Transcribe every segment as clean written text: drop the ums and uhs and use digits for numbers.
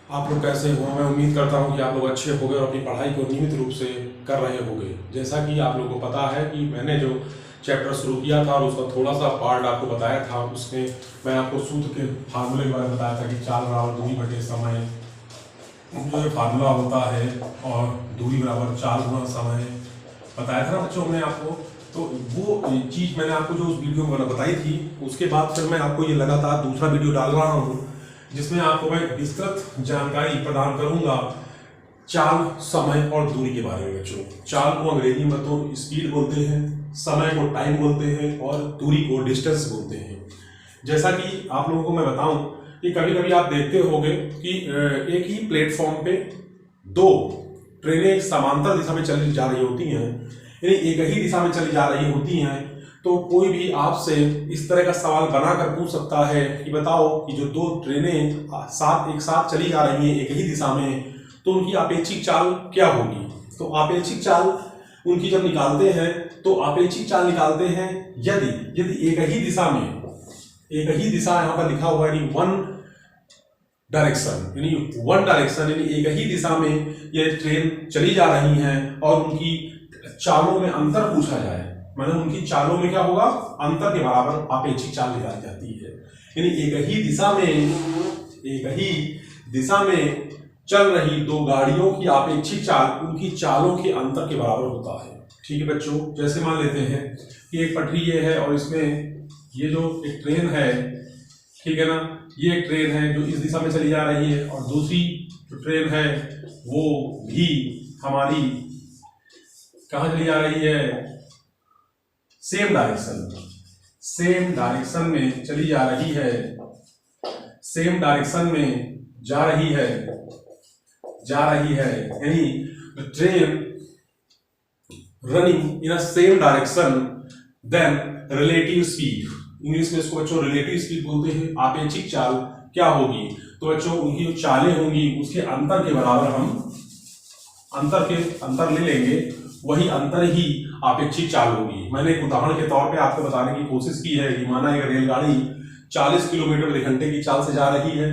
आप लोग कैसे हो? मैं उम्मीद करता हूं कि आप लोग अच्छे होंगे और अपनी पढ़ाई को नियमित रूप से कर रहे होंगे। जैसा कि आप लोगों को पता है कि मैंने जो चैप्टर शुरू किया था और उसका थोड़ा सा पार्ट आपको बताया था, उसमें मैं आपको सूत्र के फार्मूले के बारे में बताया था कि चाल बराबर दूरी बटे समय, जो ये फार्मूला होता है, और दूरी बराबर चाल गुणा समय बताया था ना बच्चों हमने आपको। तो वो चीज़ मैंने आपको जो उस वीडियो में बताई थी, उसके बाद फिर मैं आपको ये लगातार दूसरा वीडियो डाल रहा हूँ जिसमें आपको मैं विस्तृत जानकारी प्रदान करूंगा चाल, समय और दूरी के बारे में। बच्चों, चाल को अंग्रेजी में तो स्पीड बोलते हैं, समय को टाइम बोलते हैं और दूरी को डिस्टेंस बोलते हैं। जैसा कि आप लोगों को मैं बताऊं कि कभी कभी आप देखते होंगे कि एक ही प्लेटफॉर्म पे दो ट्रेनें समांतर दिशा में चली जा रही होती हैं, यानी एक ही दिशा में चली जा रही होती हैं। तो कोई भी आपसे इस तरह का सवाल बनाकर पूछ सकता है कि बताओ कि जो दो ट्रेनें एक साथ चली जा रही हैं एक ही दिशा में, तो उनकी आपेक्षिक चाल क्या होगी। तो आपेक्षिक चाल उनकी जब निकालते हैं तो आपेक्षिक चाल निकालते हैं यदि यदि एक ही दिशा में, एक ही दिशा यहाँ पर लिखा हुआ है, यानी वन डायरेक्शन यानी एक ही दिशा में ये ट्रेन चली जा रही हैं और उनकी चालों में अंतर पूछा जाए, मतलब उनकी चालों में क्या होगा, अंतर के बराबर आपेक्षिक चाल निकाली जाती है। यानी एक ही दिशा में चल रही दो गाड़ियों की आपेक्षिक चाल उनकी चालों के अंतर के बराबर होता है। ठीक है बच्चों, जैसे मान लेते हैं कि एक पटरी ये है और इसमें ये जो एक ट्रेन है, ठीक है ना, ये एक ट्रेन है जो इस दिशा में चली जा रही है और दूसरी जो ट्रेन है वो भी हमारी कहाँ चली जा रही है, सेम डायरेक्शन में चली जा रही है, सेम डायरेक्शन में जा रही है, यानी train running in a same direction then relative speed. English में इसको बच्चों रिलेटिव स्पीड बोलते हैं। आपेक्षिक चाल क्या होगी, तो बच्चों उनकी जो चालें होंगी उसके अंतर के बराबर हम अंतर ले लेंगे, वही अंतर ही आपेक्षिक चाल होगी। मैंने एक उदाहरण के तौर पे आपको बताने की कोशिश की है कि माना एक रेलगाड़ी 40 किलोमीटर प्रति घंटे की चाल से जा रही है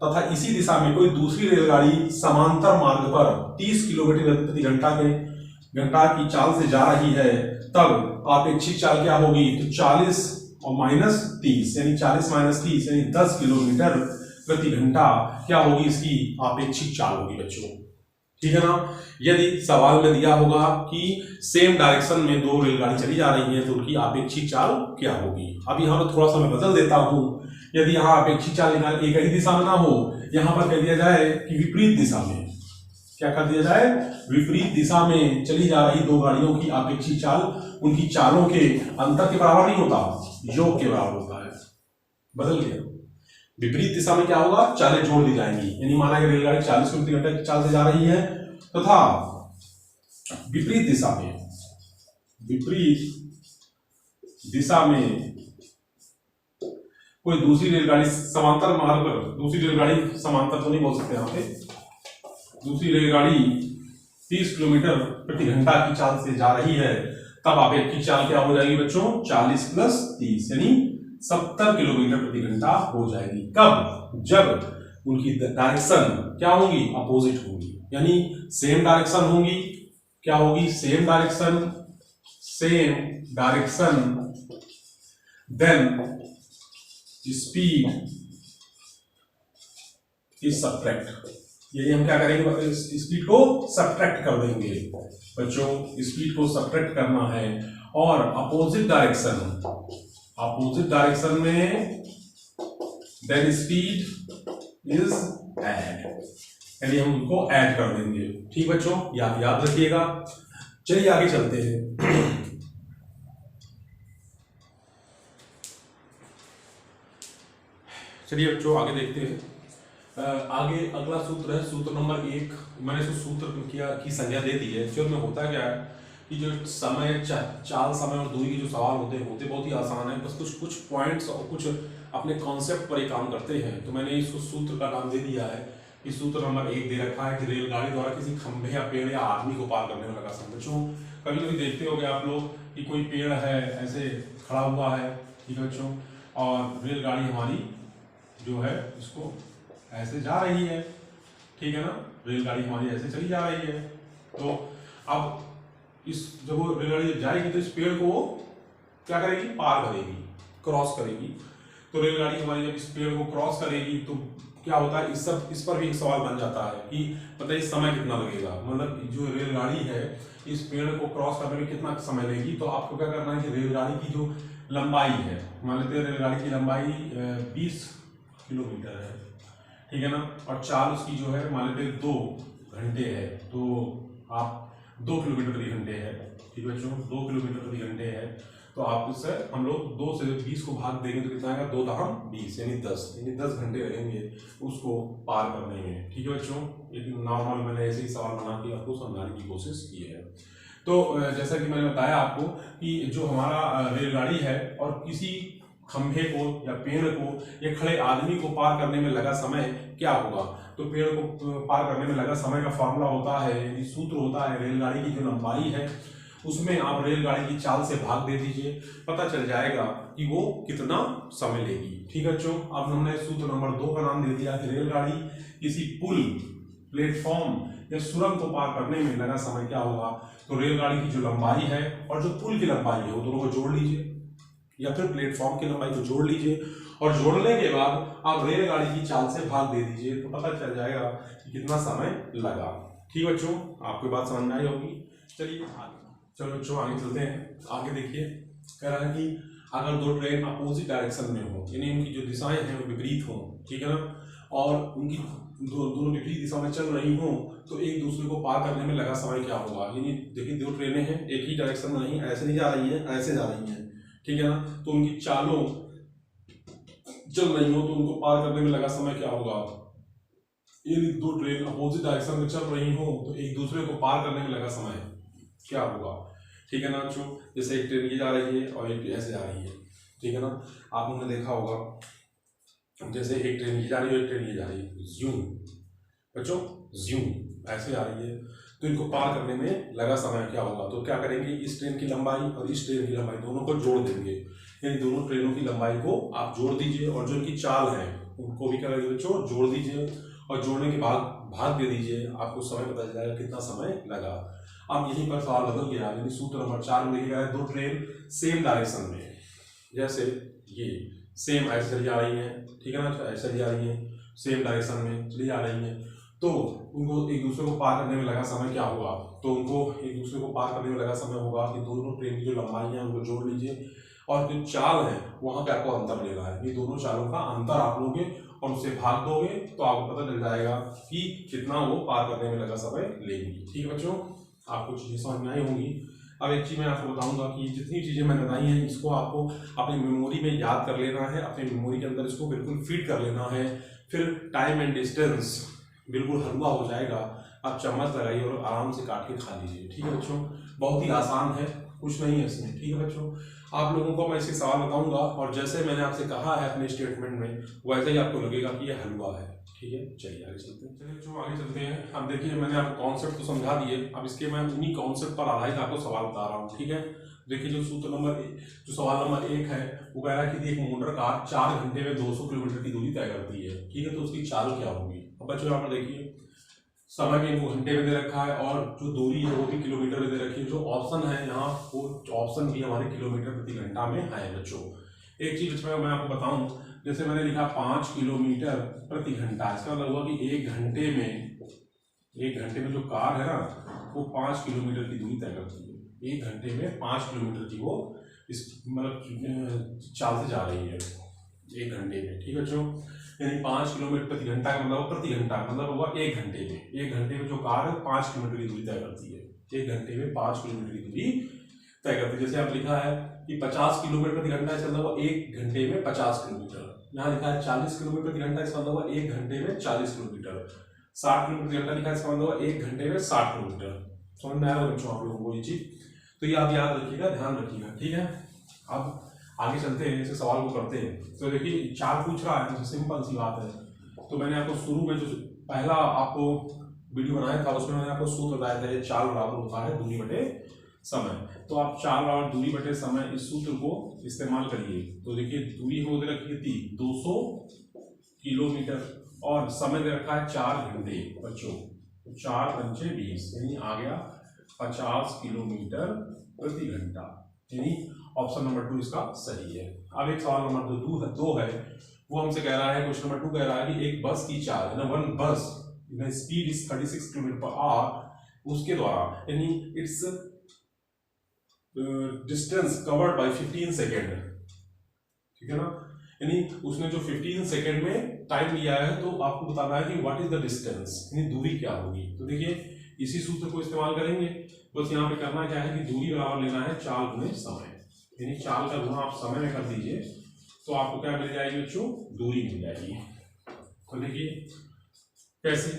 तथा इसी दिशा में कोई दूसरी रेलगाड़ी समांतर मार्ग पर 30 किलोमीटर प्रति घंटा की चाल से जा रही है, तब आपेक्षिक चाल क्या होगी, तो 40 और -30 यानी 40 - 30 यानी 10 किलोमीटर प्रति घंटा क्या होगी, इसकी आपेक्षिक चाल होगी बच्चों। ठीक है ना। यदि सवाल में दिया होगा कि सेम डायरेक्शन में दो रेलगाड़ी चली जा रही है तो उनकी आपेक्षिक चाल क्या होगी। अब यहाँ पर थोड़ा सा मैं बदल देता हूं, यदि यहाँ आपेक्षिक चाल निकाल एक ही दिशा में ना हो, यहाँ पर कह दिया जाए कि विपरीत दिशा में, क्या कर दिया जाए, विपरीत दिशा में चली जा रही दो गाड़ियों की आपेक्षिक चाल उनकी चालों के अंतर के बराबर नहीं होता, योग के बराबर होता है। बदल गया, विपरीत दिशा में क्या होगा, चालें जोड़ दी जाएंगी। यानी माना कि रेलगाड़ी 40 किलोमीटर प्रति घंटा की चाल से जा रही है तथा विपरीत दिशा में कोई दूसरी रेलगाड़ी समांतर मार्ग पर, दूसरी रेलगाड़ी समांतर तो नहीं बोल सकते यहाँ पे, दूसरी रेलगाड़ी 30 किलोमीटर प्रति घंटा की चाल से जा रही है, तब आपेक्षिक चाल क्या हो जाएगी बच्चों, 40 + 30 यानी 70 किलोमीटर प्रति घंटा हो जाएगी। कब, जब उनकी डायरेक्शन क्या होगी, अपोजिट होगी, यानी सेम डायरेक्शन होगी, क्या होगी, same direction then speed is subtract. यही हम क्या करेंगे, स्पीड को सब्ट्रैक्ट कर देंगे बच्चों, स्पीड को सब्ट्रैक्ट करना है। और अपोजिट डायरेक्शन में देन स्पीड इज ऐड, यानी हम उनको ऐड कर देंगे। ठीक बच्चों, याद रखिएगा। चलिए आगे चलते हैं। चलिए बच्चों आगे देखते हैं। आगे अगला सूत्र है सूत्र नंबर 1। मैंने इसको सूत्र की संज्ञा दे दी है। एक्चुअल में होता क्या है कि जो समय चाल, समय और दूरी के जो सवाल होते बहुत ही आसान है, बस कुछ पॉइंट्स और कुछ अपने कॉन्सेप्ट पर ही काम करते हैं। तो मैंने इसको सूत्र का नाम दे दिया है कि सूत्र नंबर 1 दे रखा है कि रेलगाड़ी द्वारा किसी खंभे या पेड़ या आदमी को पार करने वाला का। बच्चों कभी कभी देखते होंगे आप लोग कि कोई पेड़ है ऐसे खड़ा हुआ है, ठीक है बच्चों, और रेलगाड़ी हमारी जो है इसको ऐसे जा रही है, ठीक है ना। रेलगाड़ी हमारी ऐसे चली जा रही है। तो अब इस जब वो रेलगाड़ी जाएगी तो इस पेड़ को वो क्या करेगी, पार करेगी, क्रॉस करेगी। तो रेलगाड़ी हमारी जब इस पेड़ को क्रॉस करेगी तो क्या होता है, इस पर भी एक सवाल बन जाता है कि पता है इस समय कितना लगेगा, मतलब जो रेलगाड़ी है इस पेड़ को क्रॉस करने में कितना समय लेगी। तो आपको क्या करना है कि रेलगाड़ी की जो लंबाई है, मान लेते हैं रेलगाड़ी की लंबाई 20 किलोमीटर है, ठीक है ना, और चाल उसकी जो है मान लेते हैं 2 घंटे है, तो आप 2 किलोमीटर प्रति घंटे है, ठीक है बच्चों, 2 किलोमीटर प्रति घंटे है। तो आप इससे हम लोग 2 से 20 को भाग देंगे तो कितना आएगा, 2 दहम 20 यानी 10 घंटे लगेंगे उसको पार करने में, ठीक है बच्चों। एक नॉर्मल मैंने ऐसे ही सवाल बना के आपको समझाने की कोशिश की है। तो जैसा कि मैंने बताया आपको कि जो हमारा रेलगाड़ी है और किसी खंभे को या पेड़ को या खड़े आदमी को पार करने में लगा समय क्या होगा, तो पेड़ को पार करने में लगा समय का फॉर्मूला होता है, यानी सूत्र होता है, रेलगाड़ी की जो लंबाई है उसमें आप रेलगाड़ी की चाल से भाग दे दीजिए, पता चल जाएगा कि वो कितना समय लेगी, ठीक है बच्चों। अब हमने सूत्र नंबर 2 का नाम दे दिया कि रेलगाड़ी किसी पुल, प्लेटफॉर्म या सुरंग को पार करने में लगा समय क्या होगा। तो रेलगाड़ी की जो लंबाई है और जो पुल की लंबाई है वो दोनों को जोड़ लीजिए, या फिर प्लेटफॉर्म की लंबाई को जोड़ लीजिए, और जोड़ने के बाद आप रेलगाड़ी की चाल से भाग दे दीजिए, तो पता चल जाएगा कि कितना समय लगा, ठीक बच्चों। आपको बात समझ में आई होगी। चलिए चलो बच्चों आगे चलते हैं। आगे देखिए, कह रहा है कि अगर 2 ट्रेन अपोजिट डायरेक्शन में हो, यानी उनकी जो दिशाएं हैं वो विपरीत हो, ठीक है ना, और उनकी दोनों विपरीत दिशा में चल रही हो, तो एक दूसरे को पार करने में लगा समय क्या होगा। यानी देखिए 2 ट्रेनें हैं, एक ही डायरेक्शन में नहीं, ऐसे नहीं जा रही है, ऐसे जा रही हैं, ठीक है ना, तो उनकी चालों चल रही हो तो उनको पार करने में लगा समय क्या होगा। यदि 2 ट्रेन अपोजिट डायरेक्शन में चल रही हो तो एक दूसरे को पार करने में लगा समय क्या होगा, ठीक है ना बच्चों। जैसे एक ट्रेन ये जा रही है और एक ऐसे जा रही है, ठीक है ना, आप लोगों ने देखा होगा, जैसे एक ट्रेन ये जा रही है, एक ट्रेन ये जा रही है, ज्यूं बच्चों, ज्यूं ऐसे आ रही है, तो इनको पार करने में लगा समय क्या होगा। तो क्या करेंगे, इस ट्रेन की लंबाई और इस ट्रेन की लंबाई दोनों को जोड़ देंगे, यानी दोनों ट्रेनों की लंबाई को आप जोड़ दीजिए, और जो इनकी चाल है उनको भी क्या करेंगे बच्चों, जोड़ दीजिए, और जोड़ने के बाद भाग दे दीजिए, आपको समय पता चल जाएगा कितना समय लगा। अब यहीं पर सवाल बदल गया, यानी सूत्र नंबर 4 में लिखा है 2 ट्रेन सेम डायरेक्शन में, जैसे ये सेम ऐसे चली जा रही है, ठीक है ना, ऐसे चली जा रही है, सेम डायरेक्शन में चली जा रही है, तो उनको एक दूसरे को पार करने में लगा समय क्या होगा। तो उनको एक दूसरे को पार करने में लगा समय होगा कि दोनों ट्रेन की जो लंबाई है उनको जोड़ लीजिए, और जो चाल है वहां पे आपको अंतर लेना है, ये दोनों चालों का अंतर आप लोगे और उससे भाग दोगे तो आपको पता चल जाएगा कि कितना वो पार करने में लगा समय लेंगी, ठीक है बच्चों। आपको चीजें समझ में आई होंगी। अब एक चीज मैं आपको बताऊंगा कि जितनी चीजें मैंने बताई हैं इसको आपको अपनी मेमोरी में याद कर लेना है, अपनी मेमोरी के अंदर इसको बिल्कुल फिट कर लेना है, फिर टाइम एंड डिस्टेंस बिल्कुल हलवा हो जाएगा, आप चम्मच लगाइए और आराम से काट के खा लीजिए, ठीक है बच्चों। बहुत ही आसान है, कुछ नहीं है इसमें, ठीक है बच्चों। आप लोगों को मैं इसके सवाल बताऊंगा और जैसे मैंने आपसे कहा है अपने स्टेटमेंट में वैसे ही आपको लगेगा कि ये हलवा है, ठीक है। चलिए आगे चलते हैं। चलिए बच्चों आगे चलते हैं। अब देखिए मैंने आपको कॉन्सेप्ट तो समझा दिए, अब इसके मैं उन्हीं कॉन्सेप्ट पर आधारित आपको सवाल बता रहा हूँ, ठीक है। देखिए जो सवाल नंबर 1 है वो कह रहा है कि एक मोटर कार 4 घंटे में 200 किलोमीटर की दूरी तय करती है, ठीक है, तो उसकी चाल क्या होगी। अब बच्चों यहाँ पर देखिए समय भी इनको घंटे में दे रखा है और जो दूरी है वो भी किलोमीटर में दे रखी है, जो ऑप्शन है यहाँ वो ऑप्शन भी हमारे किलोमीटर प्रति घंटा में है बच्चों। एक चीज इसमें मैं आपको बताऊं, जैसे मैंने लिखा 5 किलोमीटर प्रति घंटा, इसका मतलब हुआ कि एक घंटे में जो कार है ना वो 5 किलोमीटर की दूरी तय करती है, एक घंटे में 5 किलोमीटर की वो इस मतलब चाल से जा रही है एक घंटे में, ठीक है बच्चों। यानी 5 किलोमीटर प्रति घंटा का मतलब प्रति घंटा मतलब होगा एक घंटे में जो कार है 5 किलोमीटर की दूरी तय करती है, एक घंटे में 5 किलोमीटर की दूरी तय करती है। जैसे आप लिखा है कि 50 किलोमीटर प्रति घंटा, इसका मतलब हुआ एक घंटे में 50 किलोमीटर। यहाँ लिखा है 40 किलोमीटर प्रति घंटा, इसका मतलब हुआ एक घंटे में 40 किलोमीटर। 60 किलोमीटर प्रति घंटा लिखा है, इसका मतलब हुआ एक घंटे में 60 किलोमीटर। समझ में आया बच्चों आप लोगों को ये चीज, तो ये आप याद रखिएगा, ध्यान रखिएगा, ठीक है। अब आगे चलते हैं, इसे सवाल को करते हैं। तो देखिए 4 पूछ रहा है, तो सिंपल सी बात है। तो मैंने आपको शुरू में जो पहला आपको वीडियो बनाया था उसमें मैंने आपको सूत्र बताया था, ये 4 बराबर होता है दूरी बटे समय। तो आप 4 बराबर दूरी बटे समय इस सूत्र को इस्तेमाल करिए। तो देखिए दूरी हो रखी थी 200 किलोमीटर, और समय दे रखा है 4 घंटे बच्चों, तो 4 पंचे 20, यानी आ गया 50 किलोमीटर प्रति घंटा, यानी ऑप्शन नंबर 2 इसका सही है। अब एक सवाल नंबर 2 है, वो हमसे कह रहा है, क्वेश्चन नंबर 2 कह रहा है कि एक बस की चाल, वन बस speed is 36 kilometre per hour, उसके द्वारा यानी it's distance covered by 15 second, ठीक है ना, यानी उसने जो 15 सेकेंड में टाइम लिया है, तो आपको बताना है कि व्हाट इज द डिस्टेंस, यानी दूरी क्या होगी। तो देखिए इसी सूत्र को इस्तेमाल करेंगे, बस यहाँ पे करना क्या है कि दूरी बराबर लेना है चाल गुणे समय, यानी चाल का गुणा आप समय में कर दीजिए तो आपको क्या मिल जाएगी बच्चों, दूरी मिल जाएगी। तो देखिए कैसे,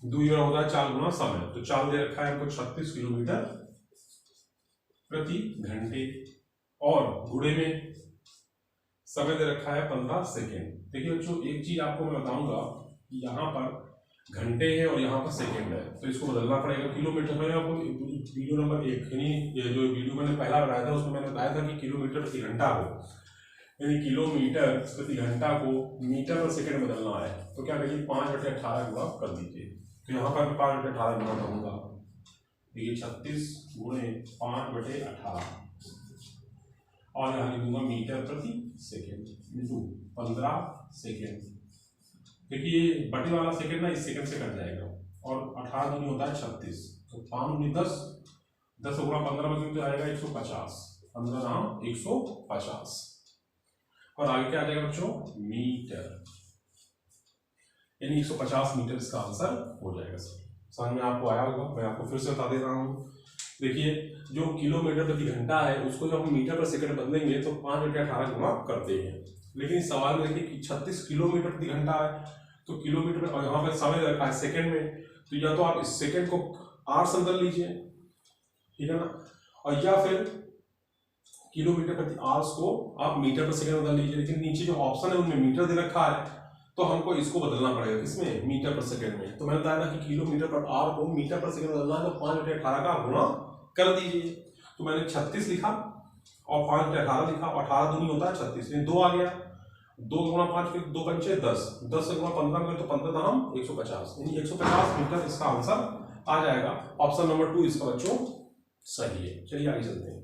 दूरी बराबर होता है चाल गुणा समय, तो चाल दे रखा है हमको 36 किलोमीटर प्रति घंटे और गुणे में समय दे रखा है 15 सेकेंड। देखिए बच्चों एक चीज आपको मैं बताऊंगा कि यहाँ पर घंटे है और यहाँ पर सेकेंड है, तो इसको बदलना पड़ेगा किलोमीटर में। आपको वीडियो नंबर 1 यानी ये जो वीडियो मैंने पहला बनाया था उसमें मैंने बताया था कि किलोमीटर प्रति घंटा को, यानी किलोमीटर प्रति घंटा को मीटर पर सेकेंड बदलना है, तो क्या करिए 5/18 गुणा कर दीजिए। तो यहाँ पर 5/18 गुणा करूँगा, देखिए 36 गुणे 5/18 और यहाँ लिख दूंगा मीटर प्रति सेकेंड इंटू 15 सेकेंड। देखिए ये बटे वाला सेकेंड ना इस सेकेंड से कट जाएगा, और 18 दूनी होता है 36, तो 5 दूनी 10, 10 गुणा 15 में तो आएगा 150, 15 नाम 150, और आगे क्या आ जाएगा बच्चों, मीटर, यानी 150 मीटर इसका आंसर हो जाएगा। सर समझ में आपको आया होगा, मैं आपको फिर से बता दे रहा हूँ। देखिए जो किलोमीटर प्रति घंटा है उसको जब हम मीटर पर सेकंड बदलेंगे तो 5/18 गुणा करते हैं, लेकिन इस सवाल में देखिए कि 36 किलोमीटर प्रति घंटा है, तो किलोमीटर और यहाँ पर समय रखा है सेकंड में, तो या तो आप इस सेकंड को आर से बदल लीजिए, ठीक है ना, और या फिर किलोमीटर प्रति आवर्स को आप मीटर पर सेकंड बदल लीजिए। लेकिन नीचे जो ऑप्शन है उनमें मीटर दे रखा है, तो हमको इसको बदलना पड़ेगा, किसमें, मीटर पर सेकंड में। तो मैंने बताया था कि किलोमीटर पर आर को मीटर पर सेकंड बदलना है, तो 5/18 का गुणा कर दीजिए। तो मैंने 36 लिखा और 5/18 लिखा, और 18 दूनी होता है 36, यानी 2 आ गया, 2 गुणा 5 के 2 पंचे 10, 10 से गुणा 15 में तो 15 दाम 150, यानी 150 मीटर इसका आंसर आ जाएगा। ऑप्शन नंबर 2 इसका बच्चों सही है। चलिए आगे चलते हैं।